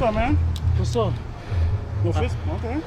up, man? What's up? No fist? Okay.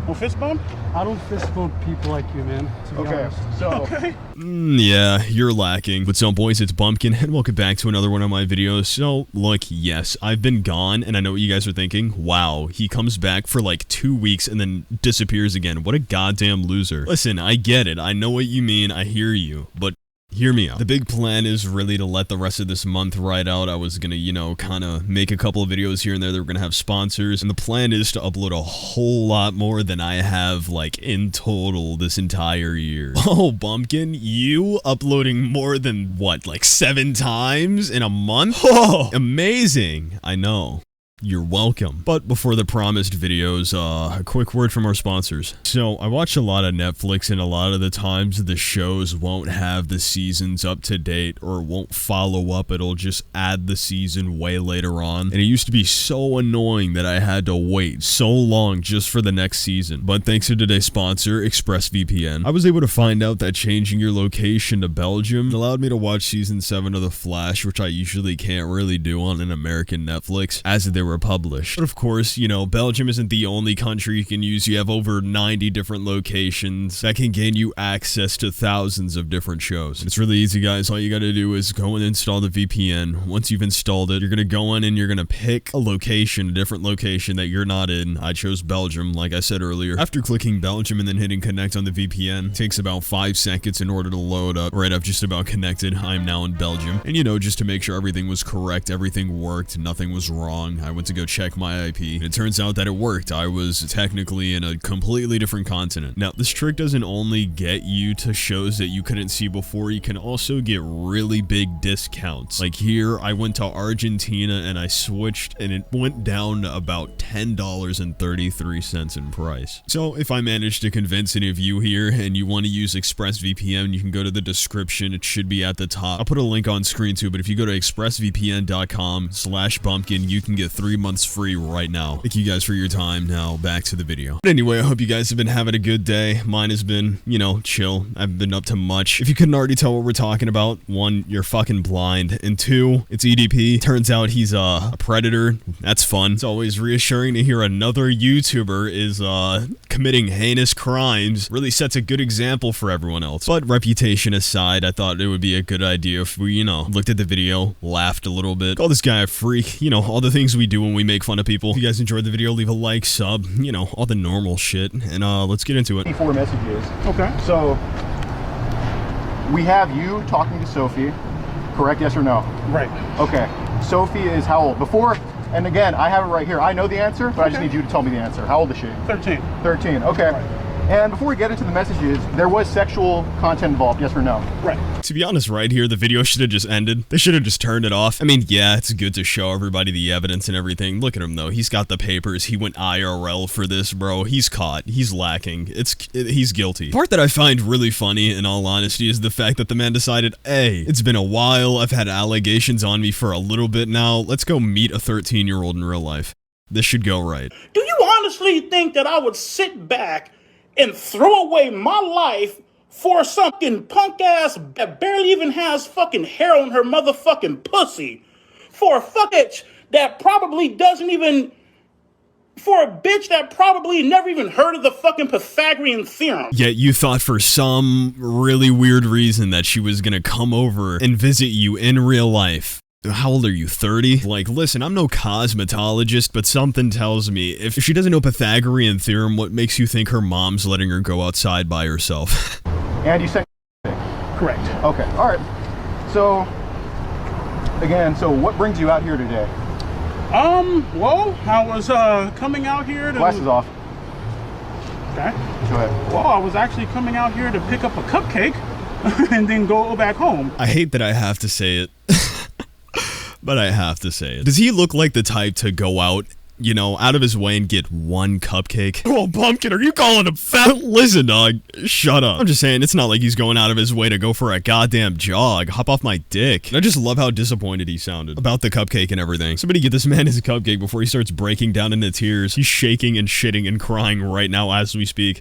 No fist bump? I don't fist bump people like you, man, to be honest. So, okay. Yeah, you're lacking. What's up, boys? It's Bumpkin, and welcome back to another one of my videos. So, look, yes, I've been gone, and I know what you guys are thinking. Wow, he comes back for like 2 weeks and then disappears again. What a goddamn loser. Listen, I get it. I know what you mean. I hear you. But hear me out. The big plan is really to let the rest of this month ride out. I was gonna, you know, kind of make a couple of videos here and there that were gonna have sponsors, and the plan is to upload a whole lot more than I have, like, in total this entire year. Oh, Bumpkin, you uploading more than, what, like 7 times in a month? Oh, amazing. I know. You're welcome. But before the promised videos, a quick word from our sponsors. So, I watch a lot of Netflix, and a lot of the times the shows won't have the seasons up to date or won't follow up. It'll just add the season way later on. And it used to be so annoying that I had to wait so long just for the next season. But thanks to today's sponsor, ExpressVPN, I was able to find out that changing your location to Belgium allowed me to watch season 7 of The Flash, which I usually can't really do on an American Netflix, as they were published. But of course, you know, Belgium isn't the only country you can use. You have over 90 different locations that can gain you access to thousands of different shows. And it's really easy, guys. All you gotta do is go and install the VPN. Once you've installed it, you're gonna go in and you're gonna pick a location, a different location that you're not in. I chose Belgium, like I said earlier. After clicking Belgium and then hitting connect on the VPN, it takes about 5 seconds in order to load up. Right, I've just about connected. I'm now in Belgium. And you know, just to make sure everything was correct, everything worked, nothing was wrong, I went to go check my IP, and it turns out that it worked. I was technically in a completely different continent. Now, this trick doesn't only get you to shows that you couldn't see before, you can also get really big discounts. Like here, I went to Argentina and I switched, and it went down to about $10.33 in price. So if I manage to convince any of you here and you want to use ExpressVPN, you can go to the description. It should be at the top. I'll put a link on screen too, but if you go to expressvpn.com/bumpkin, you can get 3 months free right now. Thank you guys for your time. Now back to the video. But anyway, I hope you guys have been having a good day. Mine has been, you know, chill. I haven't been up to much. If you couldn't already tell what we're talking about, 1, you're fucking blind, and 2, it's EDP. Turns out he's a predator. That's fun. It's always reassuring to hear another YouTuber is committing heinous crimes. Really sets a good example for everyone else. But reputation aside, I thought it would be a good idea if we, you know, looked at the video, laughed a little bit, call this guy a freak, you know, all the things we do when we make fun of people. If you guys enjoyed the video, leave a like, sub, you know, all the normal shit, and let's get into it. 4 messages. Okay. So, we have you talking to Sophie, correct? Yes or no? Right. Okay. Sophie is how old? Before, and again, I have it right here. I know the answer, but I just need you to tell me the answer. How old is she? 13. 13, okay. Right. And before we get into the messages, there was sexual content involved, yes or no? Right. To be honest, right here, the video should have just ended. They should have just turned it off. I mean, yeah, it's good to show everybody the evidence and everything. Look at him, though. He's got the papers. He went IRL for this, bro. He's caught. He's lacking. He's guilty. The part that I find really funny, in all honesty, is the fact that the man decided, hey, it's been a while. I've had allegations on me for a little bit now. Let's go meet a 13-year-old in real life. This should go right. Do you honestly think that I would sit back and throw away my life for something punk ass that barely even has fucking hair on her motherfucking pussy? For a bitch that probably doesn't even, for a bitch that probably never even heard of the fucking Pythagorean theorem. Yet you thought for some really weird reason that she was gonna come over and visit you in real life. How old are you, 30? Like, listen, I'm no cosmetologist, but something tells me if she doesn't know Pythagorean theorem, what makes you think her mom's letting her go outside by herself? And you said Correct. okay, all right. So, again, so what brings you out here today? Well, I was coming out here to... Glasses off. Okay. Go ahead. Well, I was actually coming out here to pick up a cupcake and then go back home. I hate that I have to say it. But I have to say it. Does he look like the type to go out, you know, out of his way and get 1 cupcake? Oh, Bumpkin, are you calling him fat? Listen, dog, shut up. I'm just saying, it's not like he's going out of his way to go for a goddamn jog. Hop off my dick. And I just love how disappointed he sounded about the cupcake and everything. Somebody get this man his cupcake before he starts breaking down into tears. He's shaking and shitting and crying right now as we speak.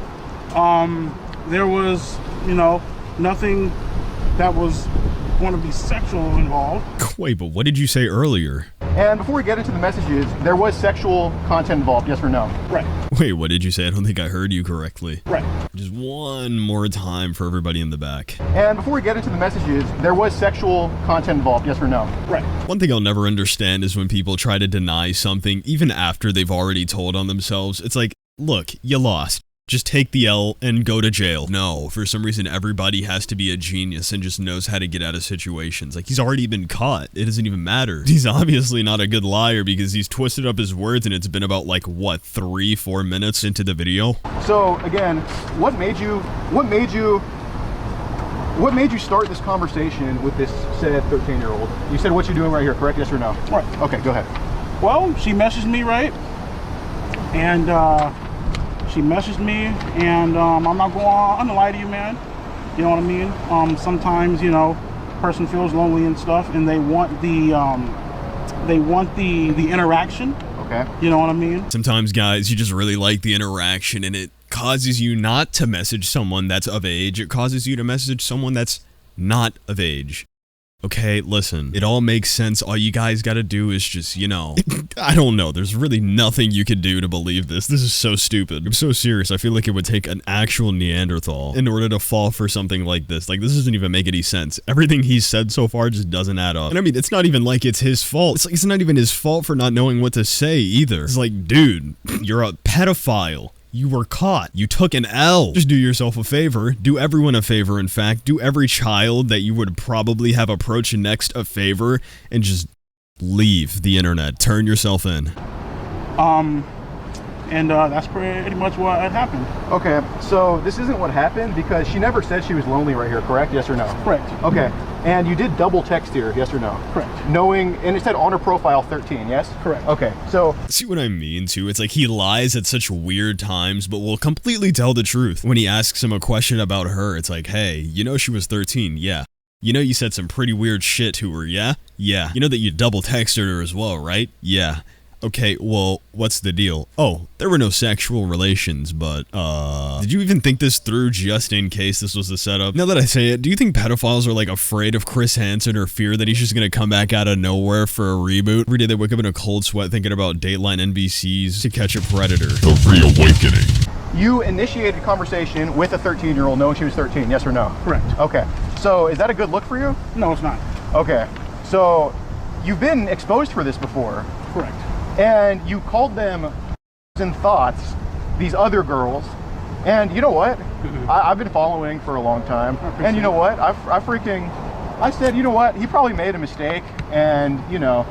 There was, you know, nothing that was want to be sexual involved. Wait, but what did you say earlier? And before we get into the messages, there was sexual content involved, yes or no? Right. Wait, what did you say? I don't think I heard you correctly. Right. Just one more time for everybody in the back. And before we get into the messages, there was sexual content involved, yes or no? Right. One thing I'll never understand is when people try to deny something, even after they've already told on themselves. It's like, look, you lost. Just take the L and go to jail. No, for some reason, everybody has to be a genius and just knows how to get out of situations. Like, he's already been caught. It doesn't even matter. He's obviously not a good liar because he's twisted up his words and it's been about like, what, 3-4 minutes into the video? So again, what made you start this conversation with this said 13-year-old? You said what you're doing right here, correct? Yes or no? Right. Okay, go ahead. Well, she messaged me, right? And I'm not going to lie to you, man. You know what I mean? Sometimes, you know, person feels lonely and stuff, and they want the interaction. Okay. You know what I mean? Sometimes, guys, you just really like the interaction and it causes you not to message someone that's of age. It causes you to message someone that's not of age. Okay, listen, it all makes sense. All you guys gotta do is just, you know, I don't know. There's really nothing you can do to believe this. This is so stupid. I'm so serious. I feel like it would take an actual Neanderthal in order to fall for something like this. Like, this doesn't even make any sense. Everything he's said so far just doesn't add up. And I mean, it's not even like it's his fault. It's like, it's not even his fault for not knowing what to say either. It's like, dude, you're a pedophile. You were caught. You took an L. Just do yourself a favor. Do everyone a favor, in fact. Do every child that you would probably have approach next a favor and just leave the internet. Turn yourself in. That's pretty much what had happened. Okay, so this isn't what happened because she never said she was lonely right here, correct? Yes or no? Correct. Okay, and you did double text here, yes or no? Correct. Knowing, and it said on her profile 13, yes? Correct. Okay, so See what I mean, too? It's like he lies at such weird times, but will completely tell the truth. When he asks him a question about her, it's like, hey, you know she was 13, yeah. You know you said some pretty weird shit to her, yeah? Yeah. You know that you double texted her as well, right? Yeah. Okay, well, what's the deal? Oh, there were no sexual relations, but, did you even think this through just in case this was the setup? Now that I say it, do you think pedophiles are, like, afraid of Chris Hansen or fear that he's just gonna come back out of nowhere for a reboot? Every day they wake up in a cold sweat thinking about Dateline NBC's To Catch a Predator. The reawakening. you initiated conversation with a 13-year-old knowing she was 13, yes or no? Correct. Okay, so is that a good look for you? No, it's not. Okay, so you've been exposed for this before. Correct. And you called them and thoughts, these other girls, and you know what? I've been following for a long time, and you know what? I said, you know what? He probably made a mistake, and you know,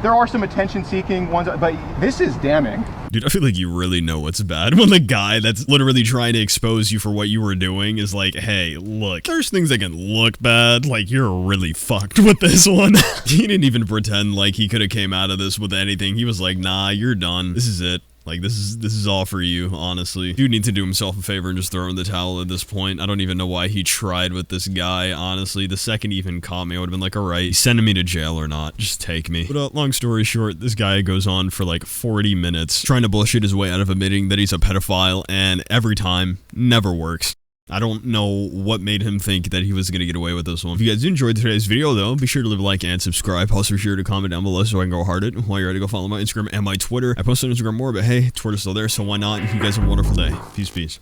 there are some attention-seeking ones, but this is damning. Dude, I feel like you really know what's bad when the guy that's literally trying to expose you for what you were doing is like, hey, look, there's things that can look bad, like you're really fucked with this one. He didn't even pretend like he could have came out of this with anything. He was like, nah, you're done. This is it. Like, this is all for you, honestly. Dude needs to do himself a favor and just throw in the towel at this point. I don't even know why he tried with this guy, honestly. The second he even caught me, I would have been like, alright, he's sending me to jail or not. Just take me. But long story short, this guy goes on for like 40 minutes trying to bullshit his way out of admitting that he's a pedophile, and every time, never works. I don't know what made him think that he was going to get away with this one. If you guys enjoyed today's video, though, be sure to leave a like and subscribe. Also, be sure to comment down below so I can go hard it. While you're ready, go follow my Instagram and my Twitter. I post on Instagram more, but hey, Twitter's still there, so why not? You guys have a wonderful day. Peace, peace.